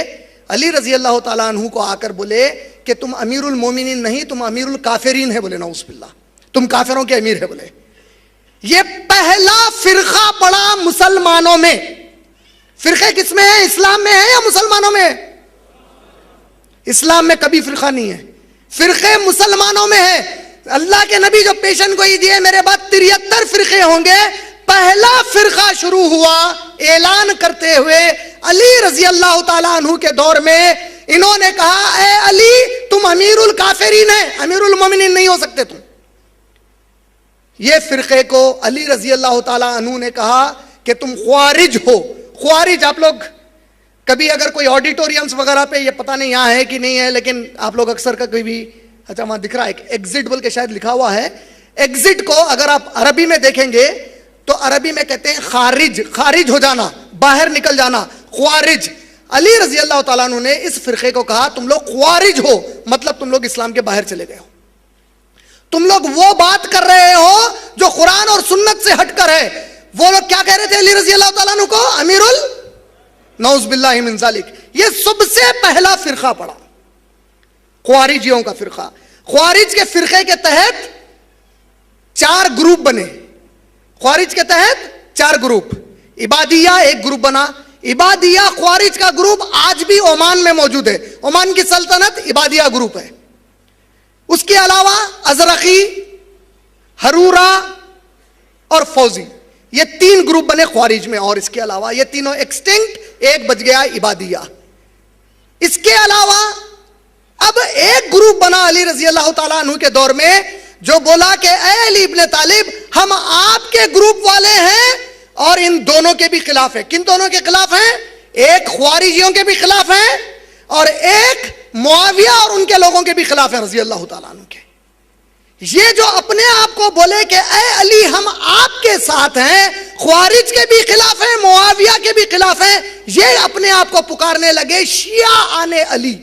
علی رضی اللہ تعالیٰ عنہ کو آ کر بولے کہ تم امیر المومنین نہیں, تم امیر الکافرین ہے. بولے نعوذ باللہ, تم کافروں کے امیر ہے. بولے یہ پہلا فرقہ پڑا مسلمانوں میں. فرقے کس میں ہے؟ اسلام میں ہے یا مسلمانوں میں ہے؟ اسلام میں کبھی فرقہ نہیں ہے, فرقے مسلمانوں میں ہے. اللہ کے نبی جو پیشن گوئی دیے میرے بعد 73 فرقے ہوں گے, پہلا فرقہ شروع ہوا اعلان کرتے ہوئے علی رضی اللہ تعالیٰ عنہ کے دور میں. انہوں نے کہا اے علی تم امیر الکافرین ہیں, امیر المومنین نہیں ہو سکتے تم. یہ فرقے کو علی رضی اللہ تعالیٰ عنہ نے کہا کہ تم خوارج ہو. خوارج آپ لوگ کبھی اگر کوئی آڈیٹوریمز وغیرہ پہ, یہ پتہ نہیں یہاں ہے کہ نہیں ہے, لیکن آپ لوگ اکثر کا کوئی بھی, اچھا وہاں دکھ رہا ہے ایگزٹ بول کے شاید لکھا ہوا ہے, ایگزٹ کو اگر آپ عربی میں دیکھیں گے تو عربی میں کہتے ہیں خارج، خارج ہو جانا، باہر نکل جانا، خوارج. علی رضی اللہ تعالیٰ عنہ نے اس فرقے کو کہا تم لوگ خوارج ہو، مطلب تم لوگ اسلام کے باہر چلے گئے ہو، تم لوگ وہ بات کر رہے ہو جو قرآن اور سنت سے ہٹ کر ہے. وہ لوگ کیا کہہ رہے تھے علی رضی اللہ تعالیٰ عنہ کو؟ امیر نعوذ باللہ من ذالک. یہ سب سے پہلا فرقہ پڑا، خوارجیوں کا فرقہ. خوارج کے فرقے کے تحت 4 گروپ بنے. خوارج کے تحت 4 گروپ. عبادیہ ایک گروپ بنا. عبادیہ خوارج کا گروپ آج بھی عمان میں موجود ہے. عمان کی سلطنت عبادیہ گروپ ہے. اس کے علاوہ ازرقی، حرورہ اور فوزی، یہ 3 گروپ بنے خوارج میں. اور اس کے علاوہ یہ تینوں ایکسٹنکٹ، ایک بچ گیا عبادیہ. اس کے علاوہ اب ایک گروپ بنا علی رضی اللہ تعالیٰ عنہ کے دور میں جو بولا کہ اے علی ابن طالب ہم آپ کے گروپ والے ہیں اور ان دونوں کے بھی خلاف ہیں. کن دونوں کے خلاف ہیں؟ ایک خوارجیوں کے بھی خلاف ہیں اور ایک معاویہ اور ان کے لوگوں کے بھی خلاف ہیں رضی اللہ تعالیٰ عنہ کے. یہ جو اپنے آپ کو بولے کہ اے علی ہم آپ کے ساتھ ہیں، خوارج کے بھی خلاف ہیں، معاویہ کے بھی خلاف ہیں، یہ اپنے آپ کو پکارنے لگے شیعہ آنے علی.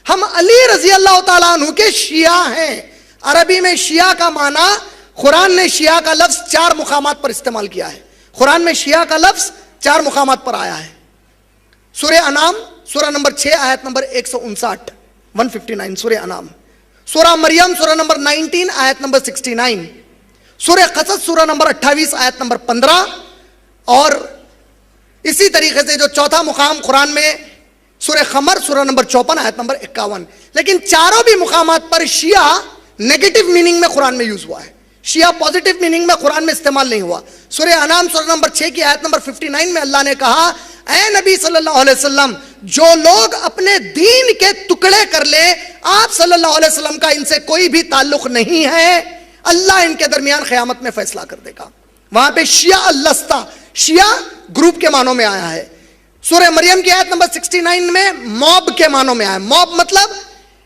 ہم علی رضی اللہ تعالیٰ عنہ کے شیعہ ہیں. عربی میں شیعہ کا معنی، قرآن نے شیعہ کا لفظ 4 مقامات پر استعمال کیا ہے. قرآن میں شیعہ کا لفظ 4 مقامات پر آیا ہے. سورہ انعام سورہ نمبر 6 آیت نمبر 159 159 سورہ انعام. سورہ مریم سورہ نمبر 19 آیت نمبر 69. سورہ قصص سورہ نمبر 28 آیت نمبر 15. اور اسی طریقے سے جو چوتھا مقام قرآن میں سورہ قمر سورہ نمبر 54 آیت نمبر 51. لیکن چاروں بھی مقامات پر شیعہ نیگیٹو میننگ میں قرآن میں یوز ہوا ہے. شیعہ پازیٹیو میننگ میں قرآن میں استعمال نہیں ہوا. سورہ انعام سورہ نمبر 6 کی آیت نمبر 59 میں اللہ نے کہا اے نبی صلی اللہ علیہ وسلم جو لوگ اپنے دین کے ٹکڑے کر لے آپ صلی اللہ علیہ وسلم کا ان سے کوئی بھی تعلق نہیں ہے، اللہ ان کے درمیان قیامت میں فیصلہ کر دے گا. وہاں پہ شیعہ اللستہ، شیعہ گروپ کے معنوں میں آیا ہے. سورہ مریم کی آیت نمبر 69 میں موب کے معنوں میں آیا. موب مطلب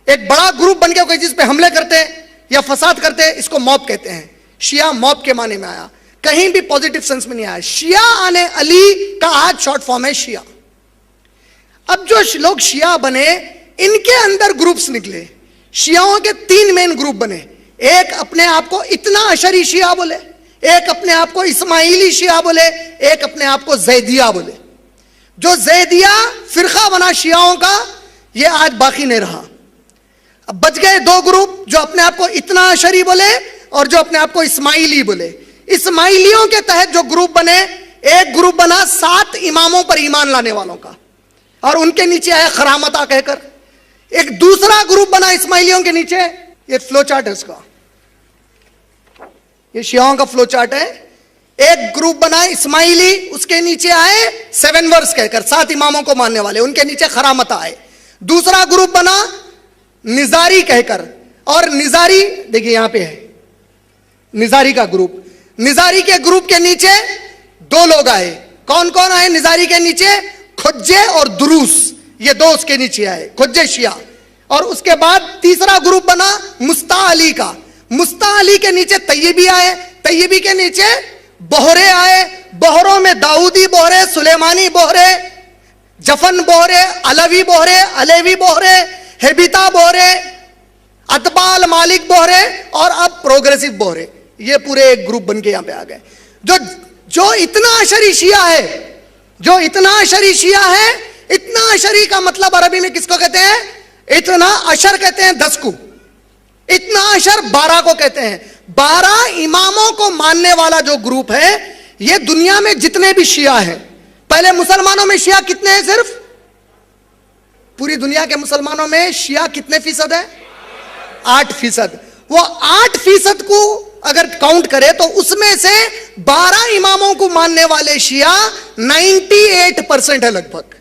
ایک بڑا گروپ بن کے کوئی چیز پہ حملے کرتے یا فساد کرتے، اس کو موب کہتے ہیں. شیعہ موب کے معنی میں آیا، کہیں بھی پوزیٹیو سینس میں نہیں آیا. شیعہ آنے علی کا آج شارٹ فارم ہے شیعہ. اب جو لوگ شیعہ بنے ان کے اندر گروپس نکلے. شیعوں کے 3 مین گروپ بنے. ایک اپنے آپ کو اتنا اشری شیعہ بولے، ایک اپنے آپ کو اسماعیلی شیعہ بولے، ایک اپنے آپ کو زیدیہ بولے. جو زیدیہ فرقہ بنا شیعوں کا یہ آج باقی نہیں رہا. اب بچ گئے 2 گروپ جو اپنے آپ کو اتنا اشری بولے اور جو اپنے آپ کو اسماعیلی بولے. اسماعیلیوں کے تحت جو گروپ بنے، ایک گروپ بنا 7 اماموں پر ایمان لانے والوں کا اور ان کے نیچے آیا خرامتہ کہہ کر. ایک دوسرا گروپ بنا اسماعیلیوں کے نیچے، یہ فلو چارٹ ہے اس کا، یہ شیعوں کا فلو چارٹ ہے. ایک گروپ بنا اسماعیلی، اس کے نیچے آئے 7 ورس کہہ کر 7 اماموں کو ماننے والے، ان کے نیچے خرامتہ آئے. دوسرا گروپ بنا نظاری کہہ کر، اور نظاری دیکھیے یہاں پہ ہے نظاری کا گروپ. نظاری کے گروپ کے نیچے 2 لوگ آئے. کون کون آئے نظاری کے نیچے؟ کھجے اور دروس، یہ 2 اس کے نیچے آئے، کھجے شیعہ. اور اس کے بعد تیسرا گروپ بنا مستع علی کا. مستع علی کے نیچے طیبی آئے، طیبی کے نیچے بہرے آئے. بہروں میں داؤدی بہرے، سلیمانی بہرے، جفن بہرے، علوی بہرے، علیوی بہرے، ہیبیتا بہرے، اتبال مالک بہرے اور اب پروگریسو بہرے. یہ پورے ایک گروپ بن کے یہاں پہ آ گئے. جو اتنا اشری شیعہ ہے، جو اتنا اشری شیعہ ہے، اتنا اشری کا مطلب عربی میں کس کو کہتے ہیں؟ اتنا اشر کہتے ہیں 10 کو. اتنا اشر 12 کو کہتے ہیں. 12 اماموں کو ماننے والا جو گروپ ہے، یہ دنیا میں جتنے بھی شیعہ ہیں، پہلے مسلمانوں میں شیعہ کتنے ہیں؟ صرف پوری دنیا کے مسلمانوں میں شیعہ کتنے فیصد ہے؟ 8%. وہ 8% کو اگر کاؤنٹ کرے تو اس میں سے 12 اماموں کو ماننے والے شیعہ 98% ہے لگ بھگ.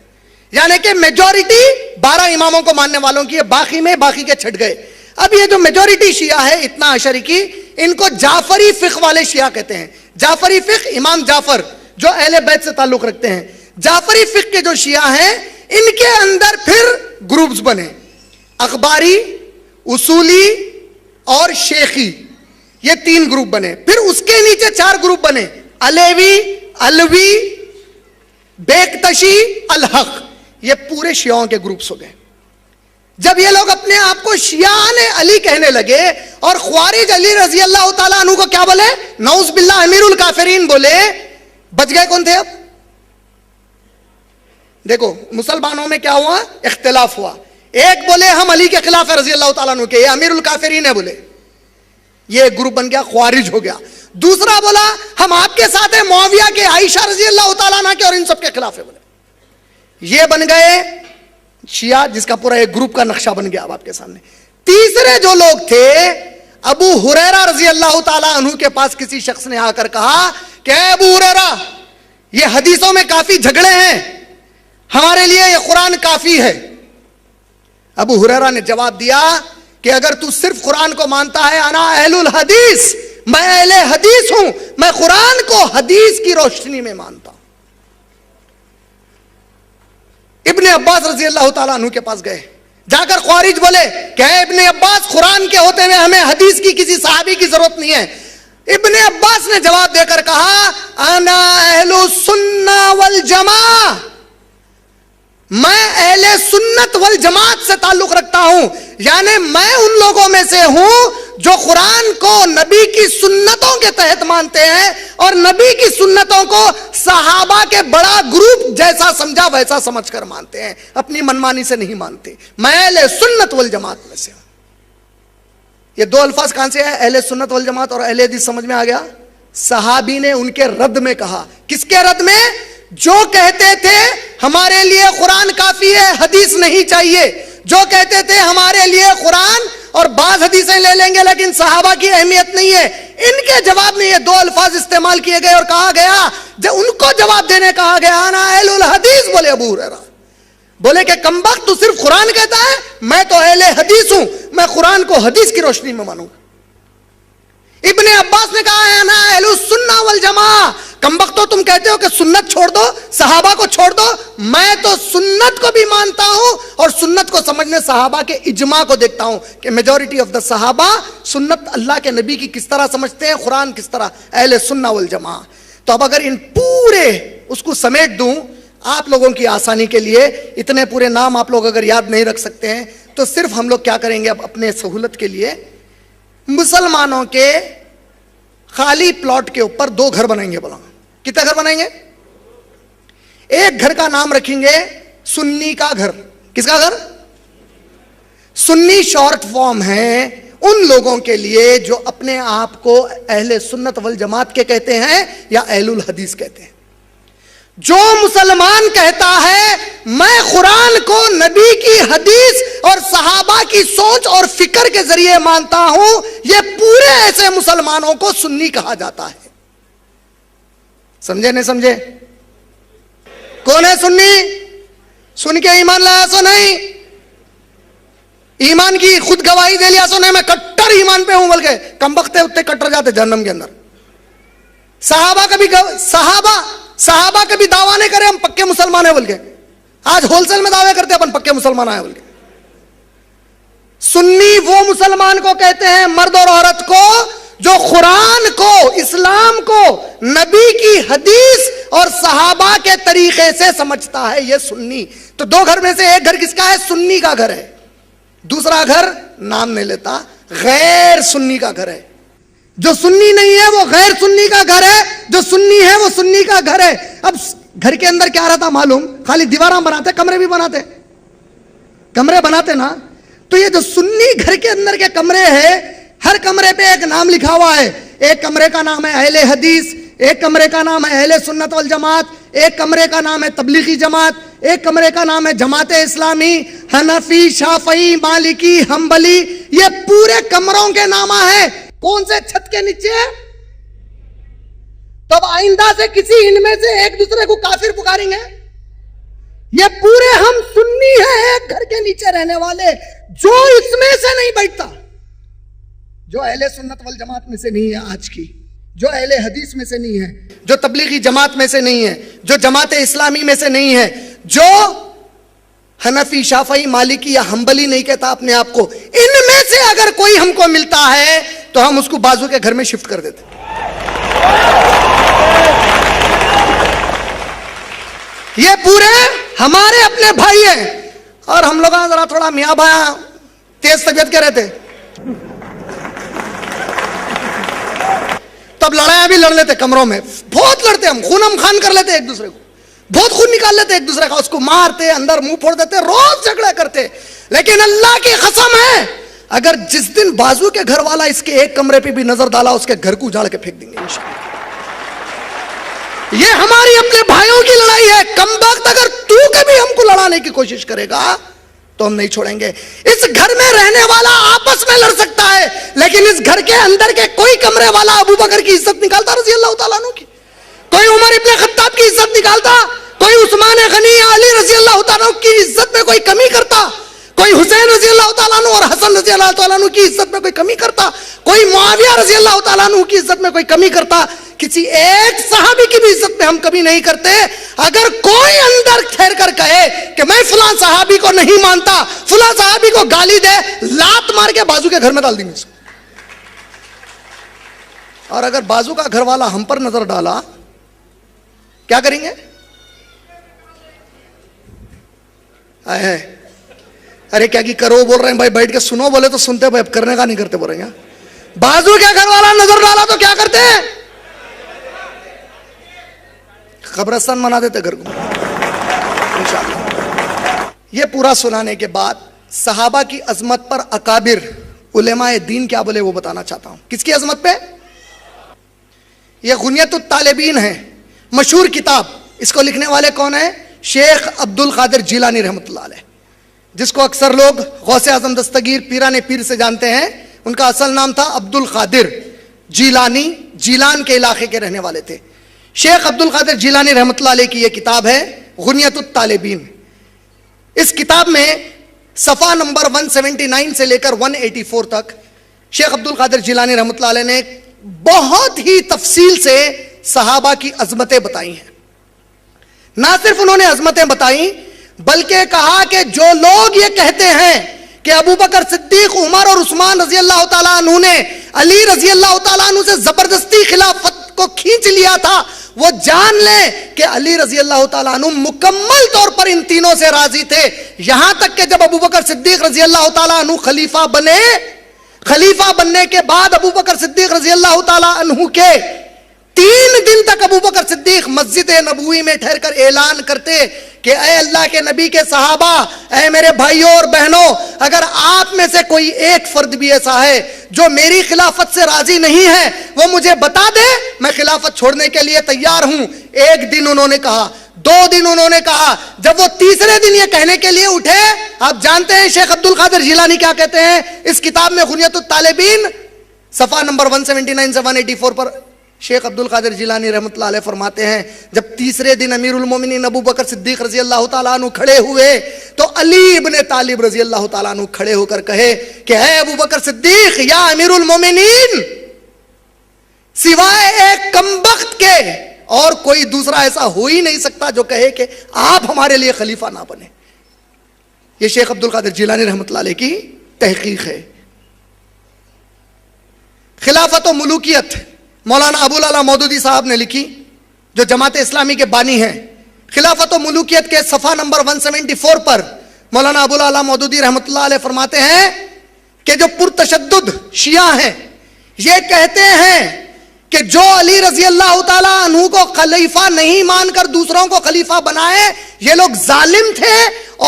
یعنی کہ میجورٹی 12 اماموں کو ماننے والوں کی ہے، باقی میں باقی کے چھٹ گئے. اب یہ جو میجورٹی شیعہ ہے اتنا اشری کی، ان کو جعفری فقہ والے شیعہ کہتے ہیں. جعفری فقہ، امام جعفر جو اہل بیت سے تعلق رکھتے ہیں. جعفری فقہ کے جو شیعہ ہیں ان کے اندر پھر گروپس بنے، اخباری، اصولی اور شیخی. یہ 3 گروپ بنے. پھر اس کے نیچے 4 گروپ بنے, علیوی, الوی, بیکتشی, الحق. یہ پورے شیعوں کے گروپس ہو گئے. جب یہ لوگ اپنے آپ کو شیعان علی کہنے لگے اور خوارج علی رضی اللہ تعالیٰ عنہ کو کیا بولے, نعوذ باللہ امیر الکافرین بولے, بچ گئے کون تھے اب؟ دیکھو مسلمانوں میں کیا ہوا, اختلاف ہوا. ایک بولے ہم علی کے خلاف ہے رضی اللہ تعالیٰ عنہ کے, یہ امیر الکافرین ہے بولے, یہ ایک گروپ بن گیا, خوارج ہو گیا. دوسرا بولا ہم آپ کے ساتھ ہیں, معاویہ کے, عائشہ رضی اللہ تعالیٰ عنہ کے, اور ان سب کے خلاف ہے بولے. یہ بن گئے شیعہ, جس کا پورا ایک گروپ کا نقشہ بن گیا اب آپ کے سامنے. تیسرے جو لوگ تھے, ابو ہریرہ رضی اللہ تعالیٰ عنہ کے پاس کسی شخص نے آ کر کہا کہ اے ابو ہریرہ, یہ حدیثوں میں کافی جھگڑے ہیں, ہمارے لیے یہ قرآن کافی ہے. ابو ہریرہ نے جواب دیا کہ اگر تو صرف قرآن کو مانتا ہے, انا اہل الحدیث, میں اہل حدیث ہوں, میں قرآن کو حدیث کی روشنی میں مانتا ہوں. ابن عباس رضی اللہ تعالیٰ عنہ کے پاس گئے, جا کر خوارج بولے کہ اے ابن عباس, قرآن کے ہوتے ہوئے ہمیں حدیث کی کسی صحابی کی ضرورت نہیں ہے. ابن عباس نے جواب دے کر کہا انا اہل السنہ والجماع, میں اہل سنت والجماعت سے تعلق رکھتا ہوں, یعنی میں ان لوگوں میں سے ہوں جو قرآن کو نبی کی سنتوں کے تحت مانتے ہیں اور نبی کی سنتوں کو صحابہ کے بڑا گروپ جیسا سمجھا ویسا سمجھ کر مانتے ہیں, اپنی منمانی سے نہیں مانتے. میں اہل سنت والجماعت میں سے ہوں. یہ 2 الفاظ کہاں سے ہے, اہل سنت والجماعت اور اہل حدیث, سمجھ میں آ گیا؟ صحابی نے ان کے رد میں کہا. کس کے رد میں؟ جو کہتے تھے ہمارے لیے قرآن کافی ہے, حدیث نہیں چاہیے, جو کہتے تھے ہمارے لیے قرآن اور بعض حدیثیں لے لیں گے لیکن صحابہ کی اہمیت نہیں ہے, ان کے جواب میں یہ 2 الفاظ استعمال کیے گئے اور کہا گیا, جب ان کو جواب دینے کہا گیا انا اہل الحدیث, بولے ابو ہریرہ, بولے کہ کمبخت تو صرف قرآن کہتا ہے, میں تو اہل حدیث ہوں, میں قرآن کو حدیث کی روشنی میں مانوں گا. ابن عباس نے کہا ہے انا اہل السنہ والجماع, کمبختو تم کہتے ہو کہ سنت چھوڑ دو, صحابہ کو چھوڑ دو, میں تو سنت کو بھی مانتا ہوں اور سنت کو سمجھنے صحابہ کے اجماع کو دیکھتا ہوں کہ میجورٹی آف دا صحابہ سنت اللہ کے نبی کی کس طرح سمجھتے ہیں, قرآن کس طرح, اہل سنہ والجماع. تو اب اگر ان پورے اس کو سمیٹ دوں آپ لوگوں کی آسانی کے لیے, اتنے پورے نام آپ لوگ اگر یاد نہیں رکھ سکتے ہیں تو صرف ہم لوگ کیا کریں گے اب اپنے سہولت کے لیے, مسلمانوں کے خالی پلاٹ کے اوپر 2 گھر بنائیں گے. بولا کتنے گھر بنائیں گے؟ ایک گھر کا نام رکھیں گے سنی کا گھر. کس کا گھر؟ سنی شارٹ فارم ہے ان لوگوں کے لیے جو اپنے آپ کو اہل سنت والجماعت کے کہتے ہیں یا اہل الحدیث کہتے ہیں. جو مسلمان کہتا ہے میں قرآن کو نبی کی حدیث اور صحابہ کی سوچ اور فکر کے ذریعے مانتا ہوں, یہ پورے ایسے مسلمانوں کو سنی کہا جاتا ہے. سمجھے نہیں سمجھے؟ کون ہے سنی؟ سن کے ایمان لایا سو نہیں, ایمان کی خود گواہی دے لیا سو نہیں, میں کٹر ایمان پہ ہوں, بلکہ کمبختے اتنے کٹر جاتے جہنم کے اندر. صحابہ کبھی دعویٰ نہیں کرے ہم پکے مسلمان ہیں بول کے, آج ہول سیل میں دعوے کرتے اپن پکے مسلمان ہیں بول کے. سنی وہ مسلمان کو کہتے ہیں, مرد اور عورت کو, جو قرآن کو, اسلام کو, نبی کی حدیث اور صحابہ کے طریقے سے سمجھتا ہے, یہ سنی. تو 2 گھر میں سے ایک گھر کس کا ہے؟ سنی کا گھر ہے. دوسرا گھر نام نہیں لیتا, غیر سنی کا گھر ہے. جو سنی نہیں ہے وہ غیر سنی کا گھر ہے, جو سنی ہے وہ سنی کا گھر ہے. اب گھر کے اندر کیا رہتا معلوم؟ خالی دیواراں بناتے, کمرے بھی بناتے, کمرے بناتے نا. تو یہ جو سنی گھر کے اندر کے کمرے ہیں, ہر کمرے پہ ایک نام لکھا ہوا ہے. ایک کمرے کا نام ہے اہل حدیث, ایک کمرے کا نام ہے اہل سنت والجماعت, ایک کمرے کا نام ہے تبلیغی جماعت, ایک کمرے کا نام ہے جماعت اسلامی, حنفی, شافعی, مالکی, حنبلی. یہ پورے کمروں کے نامہ ہیں. کون سے چھت کے نیچے ہے؟ تو اب آئندہ سے کسی ان میں سے ایک دوسرے کو کافر پکاریں گے؟ یہ پورے ہم سنی ہیں, ایک گھر کے نیچے رہنے والے. جو اس میں سے نہیں بیٹھتا, جو اہل سنت والجماعت میں سے نہیں ہے آج کی, جو اہل حدیث میں سے نہیں ہے, جو تبلیغی جماعت میں سے نہیں ہے, جو جماعت اسلامی میں سے نہیں ہے, جو حنفی, شافعی, مالکی یا حنبلی نہیں کہتا اپنے آپ کو, ان میں سے اگر کوئی ہم کو ملتا ہے تو ہم اس کو بازو کے گھر میں شفٹ کر دیتے. یہ پورے ہمارے اپنے بھائی ہیں, اور ہم لوگ ذرا تھوڑا میاں بھایا تیز طبیعت کے رہتے, تب لڑائیاں بھی لڑ لیتے قمروں میں, بہت لڑتے, ہم خون ہم خان کر لیتے ایک دوسرے کو, بہت خون نکال لیتے ایک دوسرے کا, اس کو مارتے, اندر منہ پھوڑ دیتے, روز جھگڑا کرتے. لیکن اللہ کی قسم ہے, اگر جس دن بازو کے گھر والا اس کے ایک کمرے پہ بھی نظر ڈالا, اس کے گھر کو اجاڑ کے پھینک دیں گے انشاءاللہ. یہ ہماری اپنے بھائیوں کی لڑائی ہے. کم وقت اگر تو کبھی ہم کو لڑانے کی کوشش کرے گا تو ہم نہیں چھوڑیں گے. اس گھر میں رہنے والا آپس میں لڑ سکتا ہے, لیکن اس گھر کے اندر کے کوئی کمرے والا ابو بکر کی عزت نکالتا رضی اللہ تعالیٰ عنہ کی, کوئی عمر ابن خطاب کی عزت نکالتا, کوئی عثمان غنی یا علی رضی اللہ تعالیٰ عنہ کی عزت میں کوئی کمی کرتا, کوئی حسین رضی اللہ تعالیٰ عنہ اور حسن رضی اللہ تعالیٰ عنہ کی عزت میں کوئی کمی کرتا, کوئی معاویہ رضی اللہ تعالیٰ عنہ کی عزت میں کوئی کمی کرتا, کسی ایک صحابی کی بھی عزت میں ہم کمی نہیں کرتے. اگر کوئی اندر ٹھہر کر کہے کہ میں فلاں صحابی کو نہیں مانتا, فلاں صحابی کو گالی دے, لات مار کے بازو کے گھر میں ڈال دیں گے اس کو. اور اگر بازو کا گھر والا ہم پر نظر ڈالا, کیا کریں گے؟ ارے کیا کی کرو بول رہے ہیں بھائی, بیٹھ کے سنو بولے تو سنتے بھائی, اب کرنے کا نہیں کرتے بول رہے ہیں. بازو کے گھر والا نظر ڈالا تو کیا کرتے ہیں؟ قبرستان بنا دیتے گھر کو انشاءاللہ. یہ پورا سنانے کے بعد صحابہ کی عظمت پر اکابر علماء دین کیا بولے وہ بتانا چاہتا ہوں. کس کی عظمت پہ؟ یہ غنیت الطالبین ہے, مشہور کتاب. اس کو لکھنے والے کون ہیں؟ شیخ عبد القادر جیلانی رحمۃ اللہ علیہ, جس کو اکثر لوگ غوث اعظم دستگیر پیران پیر سے جانتے ہیں. ان کا اصل نام تھا عبد القادر جیلانی, جیلان کے علاقے کے رہنے والے تھے. شیخ عبد القادر جیلانی رحمۃ اللہ علیہ کی یہ کتاب ہے غنیت الطالبین. اس کتاب میں صفحہ نمبر 179 سے لے کر 184 تک شیخ عبد القادر جیلانی رحمۃ اللہ علیہ نے بہت ہی تفصیل سے صحابہ کی عظمتیں بتائی ہیں. نہ صرف انہوں نے عظمتیں بتائیں, بلکہ کہا کہ جو لوگ یہ کہتے ہیں کہ ابو بکر صدیق, عمر اور عثمان رضی اللہ تعالیٰ عنہ نے علی رضی اللہ تعالیٰ عنہ سے زبردستی خلافت کو کھینچ لیا تھا, وہ جان لیں کہ علی رضی اللہ تعالیٰ عنہ مکمل طور پر ان تینوں سے راضی تھے. یہاں تک کہ جب ابو بکر صدیق رضی اللہ تعالیٰ عنہ خلیفہ بنے, خلیفہ بننے کے بعد ابو بکر صدیق رضی اللہ تعالیٰ عنہ کے 3 دن تک ابو بکر صدیق مسجد نبوی میں ٹھہر کر اعلان کرتے کہ اے اللہ کے نبی کے صحابہ, اے میرے بھائیوں اور بہنوں, اگر آپ میں سے کوئی ایک فرد بھی ایسا ہے جو میری خلافت سے راضی نہیں ہے, وہ مجھے بتا دے, میں خلافت چھوڑنے کے لیے تیار ہوں. 1 دن انہوں نے کہا, 2 دن انہوں نے کہا, جب وہ تیسرے دن یہ کہنے کے لیے اٹھے, آپ جانتے ہیں شیخ عبد القادر جیلانی کیا کہتے ہیں اس کتاب میں غنیت الطالبین صفحہ نمبر 179 سے 184 پر شیخ عبد القادر جیلانی رحمۃ اللہ علیہ فرماتے ہیں, جب تیسرے دن امیر المومنین ابو بکر صدیق رضی اللہ تعالیٰ عنہ کھڑے ہوئے تو علی ابن طالب رضی اللہ تعالیٰ عنہ کھڑے ہو کر کہے کہ اے ابو بکر صدیق یا امیر المومنین, سوائے ایک کمبخت کے اور کوئی دوسرا ایسا ہو ہی نہیں سکتا جو کہے کہ آپ ہمارے لیے خلیفہ نہ بنے. یہ شیخ عبد القادر جیلانی رحمۃ اللہ علیہ کی تحقیق ہے. خلافت و ملوکیت مولانا ابو العلا مودودی صاحب نے لکھی, جو جماعت اسلامی کے بانی ہیں. خلافت و ملوکیت کے صفحہ نمبر 174 پر مولانا ابو العلا مودودی رحمۃ اللہ علیہ فرماتے ہیں کہ جو پرتشدد شیعہ ہیں یہ کہتے ہیں کہ جو علی رضی اللہ تعالیٰ عنہ کو خلیفہ نہیں مان کر دوسروں کو خلیفہ بنائے, یہ لوگ ظالم تھے,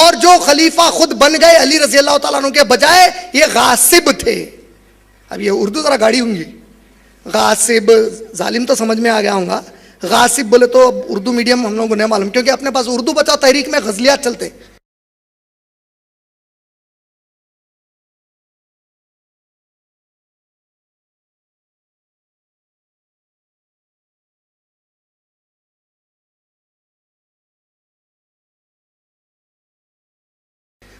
اور جو خلیفہ خود بن گئے علی رضی اللہ تعالیٰ عنہ کے بجائے یہ غاصب تھے. اب یہ اردو ذرا گاڑی ہوں گی, غاصب ظالم تو سمجھ میں آ گیا ہوں گا, غاصب بولے تو اردو میڈیم ہم لوگوں کو نہیں معلوم, کیونکہ اپنے پاس اردو بچاؤ تحریک میں غزلیات چلتے.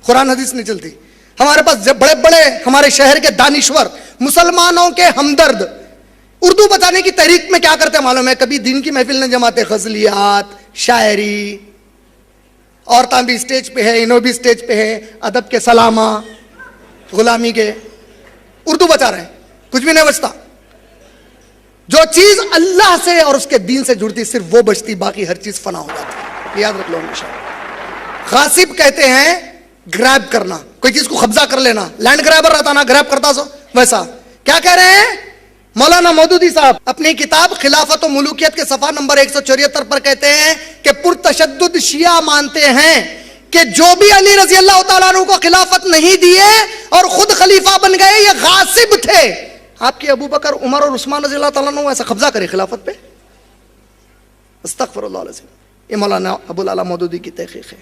قرآن حدیث نہیں چلتی. ہمارے پاس بڑے بڑے ہمارے شہر کے دانشور, مسلمانوں کے ہمدرد اردو بچانے کی تحریک میں کیا کرتے معلوم ہے, کبھی دین کی محفل نہیں جماتے, غزلیات, شاعری, عورتیں بھی اسٹیج پہ ہے, انہوں بھی اسٹیج پہ ہے, ادب کے سلامہ, غلامی کے, اردو بچا رہے ہیں. کچھ بھی نہیں بچتا. جو چیز اللہ سے اور اس کے دین سے جڑتی صرف وہ بچتی, باقی ہر چیز فنا ہو جاتی. یاد رکھ لو ہمیشہ. غاصب کہتے ہیں گریب کرنا, کوئی چیز کو قبضہ کر لینا. لینڈ گریبر رہتا نا, گریب کرتا سو ویسا. کیا کہہ رہے ہیں مولانا مودودی صاحب اپنی کتاب خلافت و ملوکیت کے صفحہ نمبر 174 پر کہتے ہیں کہ پرتشدد شیعہ مانتے ہیں کہ جو بھی علی رضی اللہ تعالیٰ عنہ کو خلافت نہیں دیے اور خود خلیفہ بن گئے, یہ غاصب تھے. آپ کی ابو بکر, عمر اور عثمان رضی اللہ تعالیٰ عنہ ایسا قبضہ کرے خلافت پہ؟ استغفر اللہ العظیم. یہ مولانا ابو العلا مودودی کی تحقیق ہے.